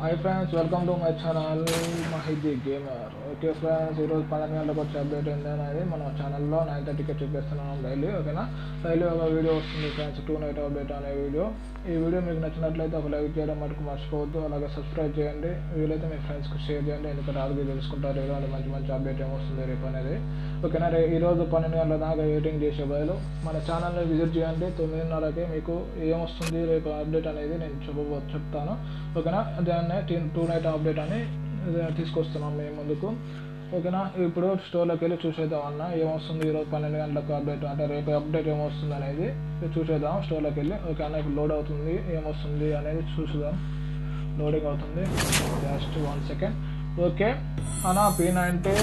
Hi friends, welcome to my channel Mahidi gamer. Okay friends, ఈరోజు 12 గంటలకు వచ్చే అప్డేట్ ఏంటి అనేది మన ఛానల్లో 9:30కి చూపిస్తున్నాం డైలీ. ఓకేనా, డైలీ ఒక వీడియో వస్తుంది ఫ్రెండ్స్, 2 నైట్ అప్డేట్ అనే వీడియో. ఈ వీడియో మీకు నచ్చినట్లయితే ఒక లైక్ చేయడం మటుకు మర్చిపోవద్దు. అలాగే సబ్స్క్రైబ్ చేయండి, వీలైతే మీ ఫ్రెండ్స్కి షేర్ చేయండి, ఎందుకంటే ఆరోగ్యం తెలుసుకుంటారు ఇలాంటి మంచి మంచి అప్డేట్ ఏమొస్తుంది రేపు అనేది. ఓకేనా, ఈరోజు 12 గంటల దాకా ఎడిటింగ్ చేసే బదులు మన ఛానల్ని విజిట్ చేయండి. 9:30కి మీకు ఏమొస్తుంది రేపు అప్డేట్ అనేది నేను చెప్తాను. ఓకేనా, దాన్నే 2 నైట్ అప్డేట్ అని తీసుకొస్తున్నాం మేము ముందుకు. ఓకేనా, ఇప్పుడు స్టోర్లోకి వెళ్ళి చూసేద్దాం అన్న ఏమొస్తుంది ఈరోజు 12 గంటలకు అప్డేట్, అంటే రేపు అప్డేట్ ఏమొస్తుంది అనేది చూసేద్దాం స్టోర్లోకి వెళ్ళి. ఓకే అన్న, ఇప్పుడు లోడ్ అవుతుంది, ఏమొస్తుంది అనేది చూసుదాం. లోడింగ్ అవుతుంది, జస్ట్ 1 సెకండ్. ఓకే అన్న, P90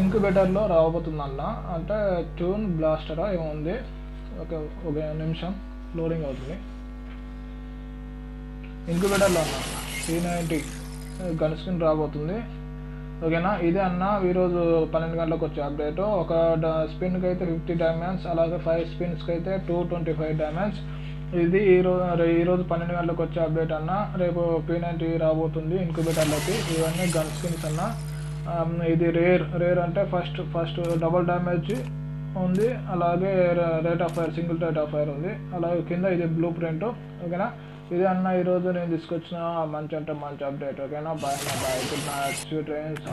ఇంక్యుబేటర్లో రాబోతుంది అన్న, అంటే ట్యూన్ బ్లాస్టరా ఏమో ఉంది. ఓకే, ఒక నిమిషం లోడింగ్ అవుతుంది. ఇంక్యుబేటర్లో అన్న P90 గన్ స్కిన్ రాబోతుంది. ఓకేనా, ఇదే అన్న ఈరోజు 12 గంటలకు వచ్చే అప్డేట్. ఒక స్పిన్కి అయితే 50 డైమండ్స్, అలాగే 5 స్పిన్స్కి అయితే 225 డైమండ్స్. ఇది ఈరోజు 12 గంటలకు వచ్చే అప్డేట్ అన్న. రేపు P90 రాబోతుంది ఇంక్యుబేటర్లోకి. ఇవన్నీ గన్ స్కిన్స్ అన్న. ఇది రేర్ అంటే ఫస్ట్ డబుల్ డ్యామేజ్ ఉంది, అలాగే rate of fire, single rate of fire ఉంది, అలాగే కింద ఇది బ్లూ ప్రింట్. ఓకేనా, ఇదే అన్న ఈరోజు నేను తీసుకొచ్చిన మంచి అప్డేట్. ఓకేనా, బాయ్ అన్న, bye. Good night, sweet dreams.